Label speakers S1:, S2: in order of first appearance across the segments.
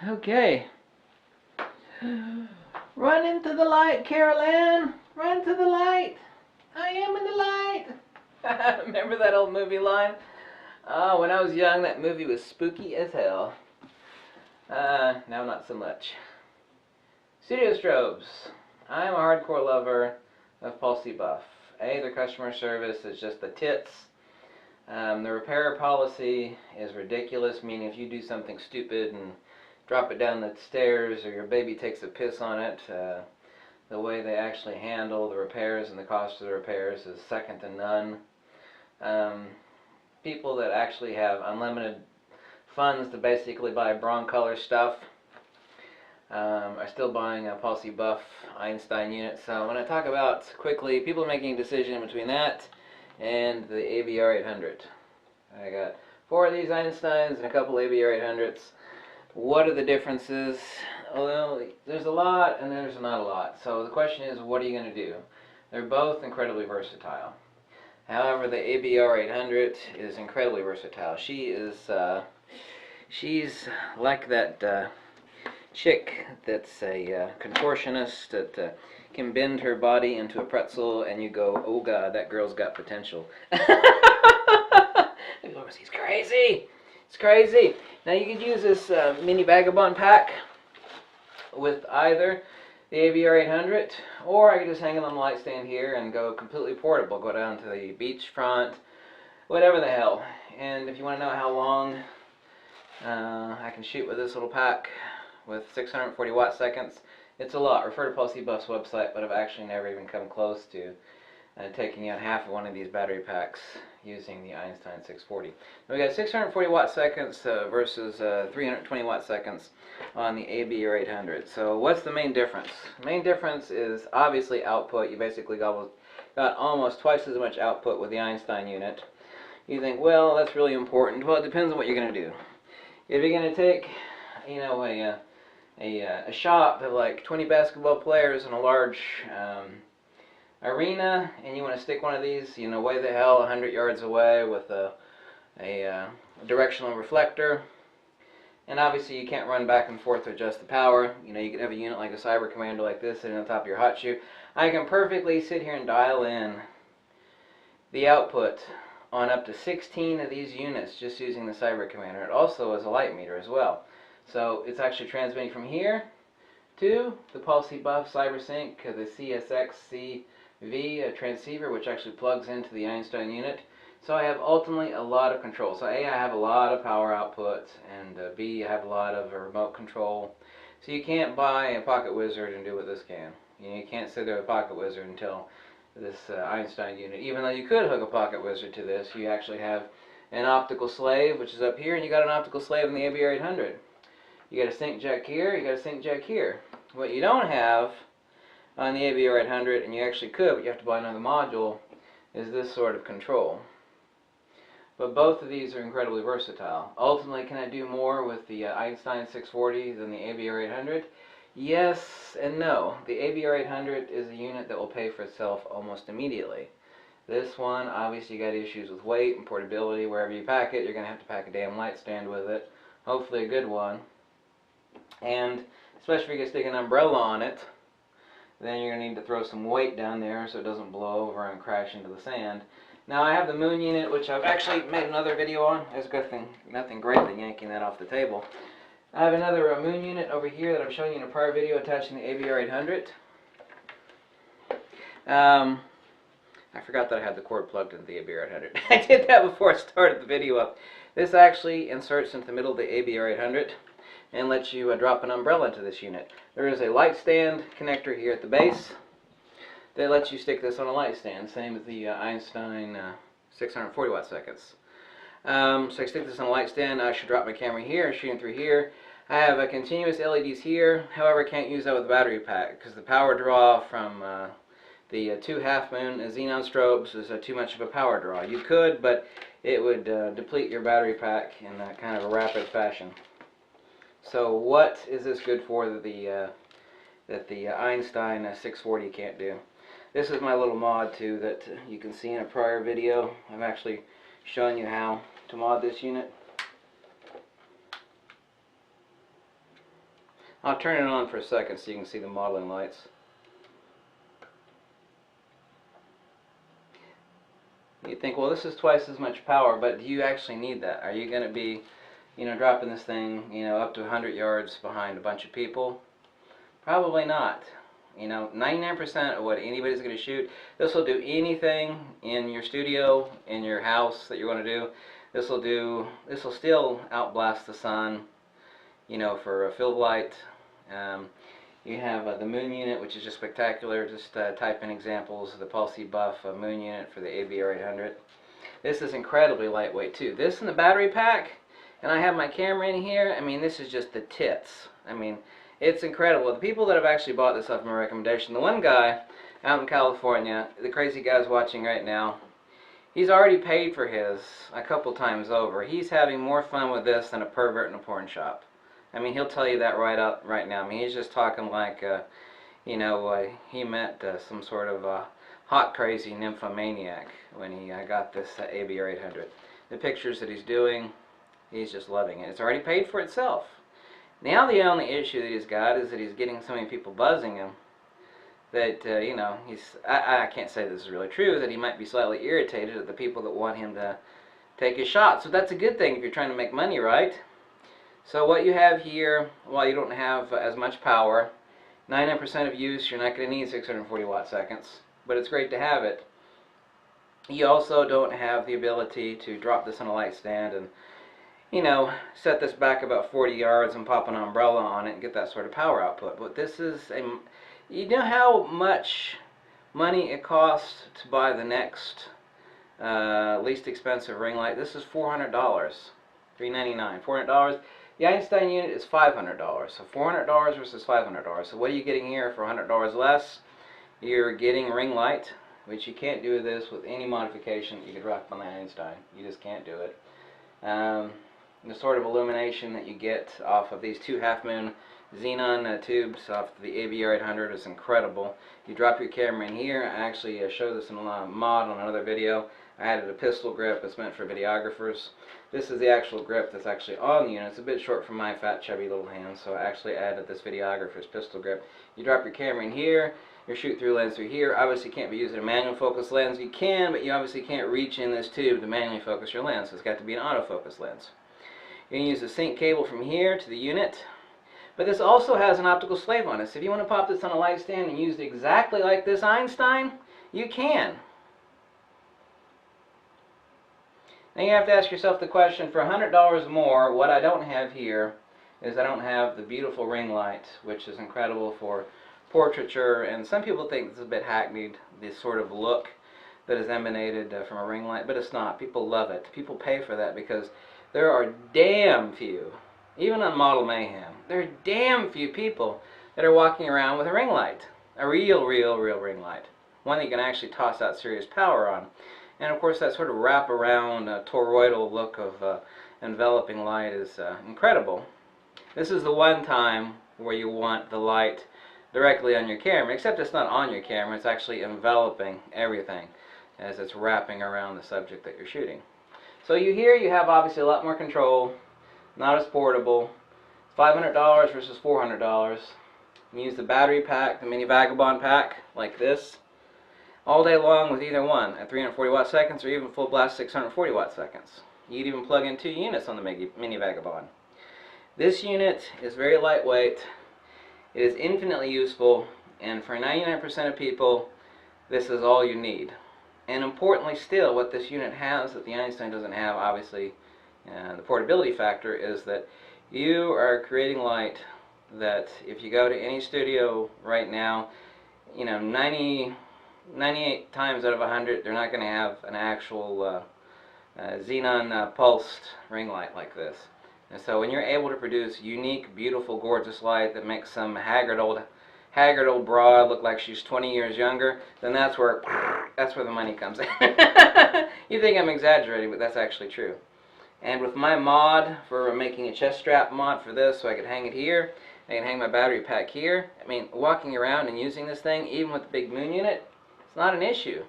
S1: Okay. Run into the light, Carol Ann. Run to the light. I am in the light. Remember that old movie line? When I was young, that movie was spooky as hell. Now not so much. Studio strobes. I am a hardcore lover of Pulse Buff. Their customer service is just the tits. The repair policy is ridiculous, meaning if you do something stupid and drop it down the stairs or your baby takes a piss on it, the way they actually handle the repairs and the cost of the repairs is second to none. People that actually have unlimited funds to basically buy Broncolor stuff are still buying a Pulse Buff Einstein unit. So when I talk about quickly people making a decision between that and the ABR800, I got 4 of these Einsteins and a couple ABR800s. What are the differences? Well, there's a lot and there's not a lot. So the question is, what are you going to do? They're both incredibly versatile. However, the ABR800 is incredibly versatile. She's like that chick that's a contortionist that can bend her body into a pretzel, and you go, oh God, that girl's got potential. He's crazy. It's crazy. Now you could use this mini vagabond pack with either the ABR800, or I could just hang it on the light stand here and go completely portable. Go down to the beach front, whatever the hell. And if you want to know how long I can shoot with this little pack with 640 watt seconds, it's a lot. Refer to Pulse Buff's website, but I've actually never even come close to taking out half of one of these battery packs using the Einstein 640. Now we got 640 watt seconds versus 320 watt seconds on the ABR800. So what's the main difference? The main difference is obviously output. You basically got almost twice as much output with the Einstein unit. You think, well, that's really important. Well, it depends on what you're going to do. If you're going to take, you know, a shop of like 20 basketball players in a large arena, and you want to stick one of these, you know, way the hell 100 yards away with a directional reflector, and obviously you can't run back and forth to adjust the power. You know, you can have a unit like a Cyber Commander like this sitting on top of your hot shoe. I can perfectly sit here and dial in the output on up to 16 of these units just using the Cyber Commander. It also is a light meter as well. So it's actually transmitting from here to the Pulse Buff CyberSync, the CSX-CV transceiver, which actually plugs into the Einstein unit. So I have ultimately a lot of control. So A, I have a lot of power output, and B, I have a lot of remote control. So you can't buy a Pocket Wizard and do what this can. You know, you can't sit there with a Pocket Wizard until this Einstein unit. Even though you could hook a Pocket Wizard to this, you actually have an optical slave, which is up here, and you got an optical slave in the ABR800. You got a sync jack here, you got a sync jack here. What you don't have on the ABR800, and you actually could, but you have to buy another module, is this sort of control. But both of these are incredibly versatile. Ultimately, can I do more with the Einstein 640 than the ABR800? Yes and no. The ABR800 is a unit that will pay for itself almost immediately. This one, obviously, you got issues with weight and portability. Wherever you pack it, you're going to have to pack a damn light stand with it. Hopefully a good one. And especially if you stick an umbrella on it, then you're going to need to throw some weight down there so it doesn't blow over and crash into the sand. Now I have the moon unit, which I've actually made another video on. There's nothing great than yanking that off the table. I have another moon unit over here that I've shown you in a prior video attaching the ABR800. I forgot that I had the cord plugged into the ABR800. I did that before I started the video up. This actually inserts into the middle of the ABR800 and lets you drop an umbrella into this unit. There is a light stand connector here at the base that lets you stick this on a light stand, same as the Einstein 640 watt seconds. So I stick this on a light stand. I should drop my camera here, shooting through here. I have a continuous LEDs here. However, I can't use that with a battery pack because the power draw from the 2 half-moon xenon strobes is too much of a power draw. You could, but it would deplete your battery pack in kind of a rapid fashion. So what is this good for that the Einstein 640 can't do? This is my little mod too that you can see in a prior video. I've actually shown you how to mod this unit. I'll turn it on for a second so you can see the modeling lights. You think, well, this is twice as much power, but do you actually need that? Are you going to be, dropping this thing, up to 100 yards behind a bunch of people? Probably not. 99% of what anybody's going to shoot, this will do anything in your studio, in your house that you want to do. This will still outblast the sun, for a field light. You have the moon unit, which is just spectacular. Just type in examples of the Pulse Buff moon unit for the ABR800. This is incredibly lightweight too. This in the battery pack, and I have my camera in here. I mean, this is just the tits. I mean, it's incredible. The people that have actually bought this off my recommendation, the one guy out in California, the crazy guy's watching right now, he's already paid for his a couple times over. He's having more fun with this than a pervert in a porn shop. I mean, he'll tell you that right now. I mean, he's just talking like, he met some sort of hot, crazy nymphomaniac when he got this ABR800. The pictures that he's doing, he's just loving it. It's already paid for itself. Now the only issue that he's got is that he's getting so many people buzzing him that, I can't say this is really true, that he might be slightly irritated at the people that want him to take his shot. So that's a good thing if you're trying to make money, right? So what you have here, while you don't have as much power, 99% of use, you're not going to need 640 watt seconds, but it's great to have it. You also don't have the ability to drop this on a light stand and, set this back about 40 yards and pop an umbrella on it and get that sort of power output. But this is you know how much money it costs to buy the next least expensive ring light? This is $400, $399, $400. The Einstein unit is $500, so $400 versus $500. So what are you getting here for $100 less? You're getting ring light, which you can't do this with any modification that you could rock on the Einstein. You just can't do it. The sort of illumination that you get off of these two half-moon xenon tubes off the ABR800 is incredible. You drop your camera in here. I actually showed this in a mod on another video. I added a pistol grip. It's meant for videographers. This is the actual grip that's actually on the unit. It's a bit short for my fat, chubby little hands, so I actually added this videographer's pistol grip. You drop your camera in here, your shoot-through lens through here. Obviously, you can't be using a manual focus lens. You can, but you obviously can't reach in this tube to manually focus your lens, so it's got to be an autofocus lens. You can use the sync cable from here to the unit, but this also has an optical slave on it. So if you want to pop this on a light stand and use it exactly like this Einstein, you can. Now you have to ask yourself the question, for $100 more, what I don't have here is I don't have the beautiful ring light, which is incredible for portraiture, and some people think this is a bit hackneyed, this sort of look that is emanated from a ring light, but it's not. People love it. People pay for that because there are damn few, even on Model Mayhem, there are damn few people that are walking around with a ring light, a real ring light, one that you can actually toss out serious power on. And of course that sort of wrap-around toroidal look of enveloping light is incredible. This is the one time where you want the light directly on your camera, except it's not on your camera, it's actually enveloping everything as it's wrapping around the subject that you're shooting. So you have obviously a lot more control, not as portable. $500 versus $400. You use the battery pack, the mini Vagabond pack, like this, all day long with either one at 340 watt seconds or even full blast 640 watt seconds. You'd even plug in 2 units on the mini Vagabond. This unit is very lightweight, it is infinitely useful, and for 99% of people, this is all you need. And importantly still, what this unit has that the Einstein doesn't have, obviously, the portability factor, is that you are creating light that if you go to any studio right now, 98 times out of 100, they're not going to have an actual xenon pulsed ring light like this. And so when you're able to produce unique, beautiful, gorgeous light that makes some haggard old broad look like she's 20 years younger, then that's where the money comes in. You think I'm exaggerating, but that's actually true. And with my mod for making a chest strap mod for this, so I could hang it here, I can hang my battery pack here. I mean, walking around and using this thing, even with the big moon unit, it's not an issue.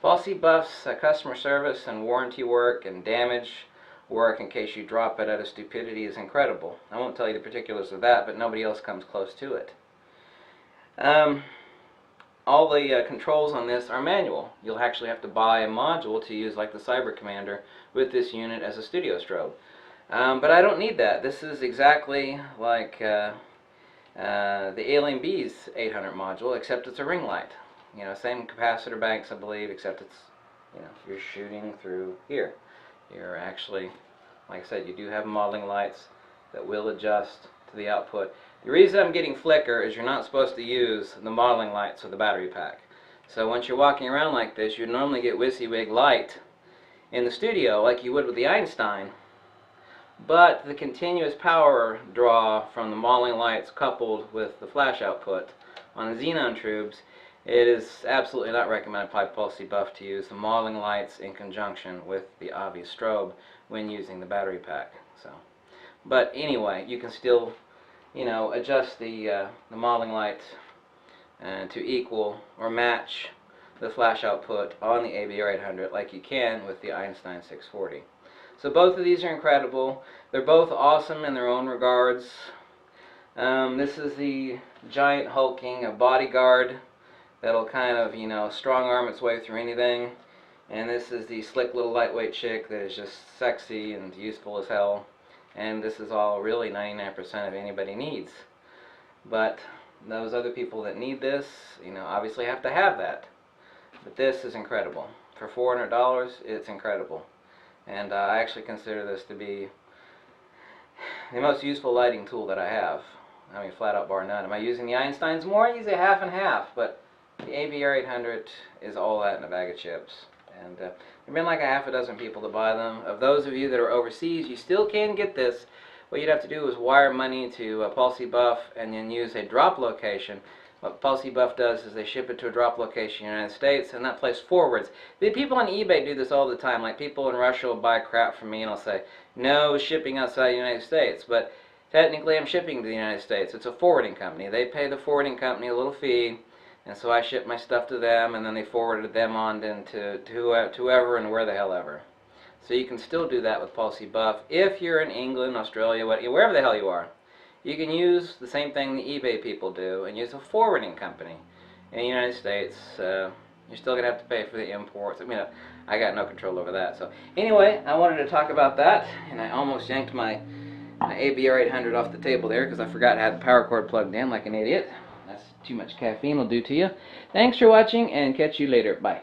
S1: Pulse Buff's customer service and warranty work and damage work in case you drop it out of stupidity is incredible. I won't tell you the particulars of that, but nobody else comes close to it. All the controls on this are manual. You'll actually have to buy a module to use, like the Cyber Commander, with this unit as a studio strobe. But I don't need that. This is exactly like the Alien Bees 800 module, except it's a ring light. You know, same capacitor banks, I believe, except it's, you know, you're shooting through here. You're actually, like I said, you do have modeling lights that will adjust to the output. The reason I'm getting flicker is you're not supposed to use the modeling lights or the battery pack. So once you're walking around like this, you'd normally get WYSIWYG light in the studio like you would with the Einstein. But the continuous power draw from the modeling lights coupled with the flash output on the xenon tubes, it is absolutely not recommended by Pulsey Buff to use the modeling lights in conjunction with the obvious strobe when using the battery pack. So, but anyway, you can still, you know, adjust the modeling lights to equal or match the flash output on the ABR800 like you can with the Einstein 640. So both of these are incredible. They're both awesome in their own regards. This is the giant hulking bodyguard that'll kind of, you know, strong arm its way through anything. And this is the slick little lightweight chick that is just sexy and useful as hell. And this is all really 99% of anybody needs. But those other people that need this, you know, obviously have to have that. But this is incredible. For $400, it's incredible. And I actually consider this to be the most useful lighting tool that I have. I mean, flat out bar none. Am I using the Einsteins more? I use a half and half, but the ABR800 is all that in a bag of chips. And there have been like a half a dozen people to buy them. Of those of you that are overseas, you still can get this. What you'd have to do is wire money to Pulsey Buff and then use a drop location. What Pulsey Buff does is they ship it to a drop location in the United States, and that place forwards. The people on eBay do this all the time. Like people in Russia will buy crap from me and I'll say, no shipping outside the United States. But technically I'm shipping to the United States. It's a forwarding company. They pay the forwarding company a little fee, and so I ship my stuff to them, and then they forwarded them on then to whoever and where the hell ever. So you can still do that with Pulsey Buff if you're in England, Australia, wherever the hell you are. You can use the same thing the eBay people do and use a forwarding company. In the United States, you're still going to have to pay for the imports. I mean, I got no control over that. So anyway, I wanted to talk about that, and I almost yanked my ABR800 off the table there because I forgot I had the power cord plugged in like an idiot. That's too much caffeine will do to you. Thanks for watching, and catch you later. Bye.